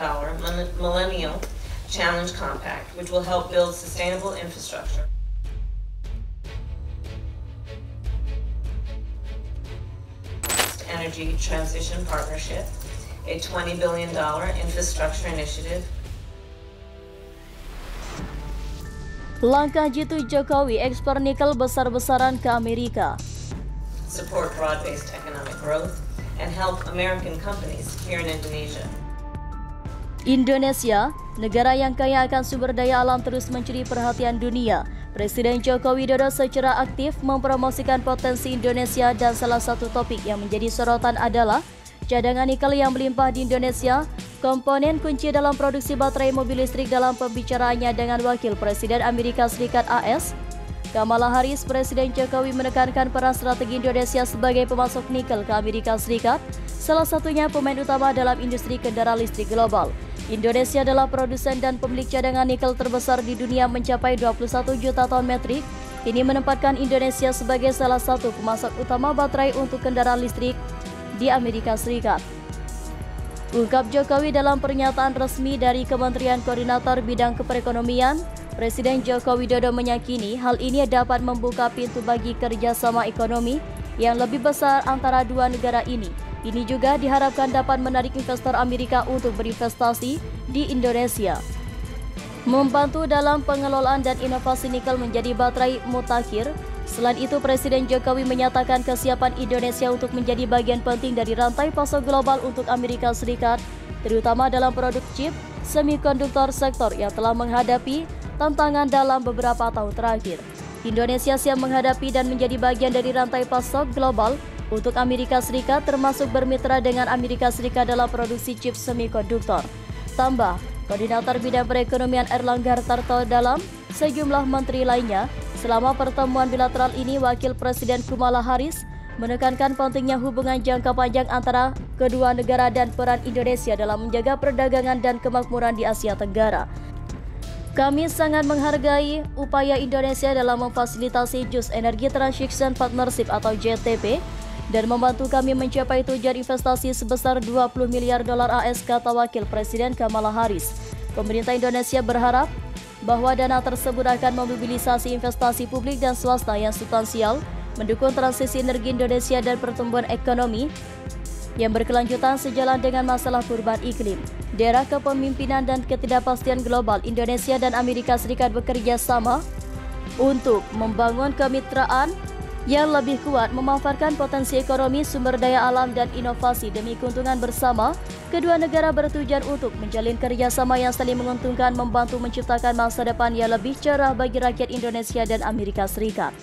Millennial Challenge Compact, which will help build sustainable infrastructure. Energy Transition Partnership, a $20 billion infrastructure initiative. Langkah jitu Jokowi ekspor nikel besar-besaran ke Amerika. Support broad-based economic growth and help American companies here in Indonesia. Indonesia, negara yang kaya akan sumber daya alam, terus mencuri perhatian dunia. Presiden Joko Widodo secara aktif mempromosikan potensi Indonesia dan salah satu topik yang menjadi sorotan adalah cadangan nikel yang melimpah di Indonesia, komponen kunci dalam produksi baterai mobil listrik. Dalam pembicaraannya dengan Wakil Presiden Amerika Serikat AS, Kamala Harris, Presiden Jokowi menekankan peran strategi Indonesia sebagai pemasok nikel ke Amerika Serikat, salah satunya pemain utama dalam industri kendaraan listrik global. Indonesia adalah produsen dan pemilik cadangan nikel terbesar di dunia mencapai 21 juta ton metrik. Ini menempatkan Indonesia sebagai salah satu pemasok utama baterai untuk kendaraan listrik di Amerika Serikat. Ungkap Jokowi dalam pernyataan resmi dari Kementerian Koordinator Bidang Keperekonomian. Presiden Joko Widodo meyakini hal ini dapat membuka pintu bagi kerjasama ekonomi yang lebih besar antara dua negara ini. Ini juga diharapkan dapat menarik investor Amerika untuk berinvestasi di Indonesia. Membantu dalam pengelolaan dan inovasi nikel menjadi baterai mutakhir. Selain itu, Presiden Jokowi menyatakan kesiapan Indonesia untuk menjadi bagian penting dari rantai pasok global untuk Amerika Serikat, terutama dalam produk chip semikonduktor, sektor yang telah menghadapi tantangan dalam beberapa tahun terakhir. Indonesia siap menghadapi dan menjadi bagian dari rantai pasok global untuk Amerika Serikat, termasuk bermitra dengan Amerika Serikat dalam produksi chip semikonduktor. Tambah, Koordinator Bidang Perekonomian Erlangga Hartarto dalam sejumlah menteri lainnya. Selama pertemuan bilateral ini, Wakil Presiden Kamala Harris menekankan pentingnya hubungan jangka panjang antara kedua negara dan peran Indonesia dalam menjaga perdagangan dan kemakmuran di Asia Tenggara. Kami sangat menghargai upaya Indonesia dalam memfasilitasi Just Energy Transition Partnership atau JTP dan membantu kami mencapai tujuan investasi sebesar 20 miliar dolar AS, kata Wakil Presiden Kamala Harris. Pemerintah Indonesia berharap bahwa dana tersebut akan memobilisasi investasi publik dan swasta yang substansial, mendukung transisi energi Indonesia dan pertumbuhan ekonomi yang berkelanjutan sejalan dengan masalah perubahan iklim. Di era kepemimpinan dan ketidakpastian global, Indonesia dan Amerika Serikat bekerja sama untuk membangun kemitraan yang lebih kuat, memanfaatkan potensi ekonomi, sumber daya alam, dan inovasi demi keuntungan bersama. Kedua negara bertujuan untuk menjalin kerjasama yang saling menguntungkan, membantu menciptakan masa depan yang lebih cerah bagi rakyat Indonesia dan Amerika Serikat.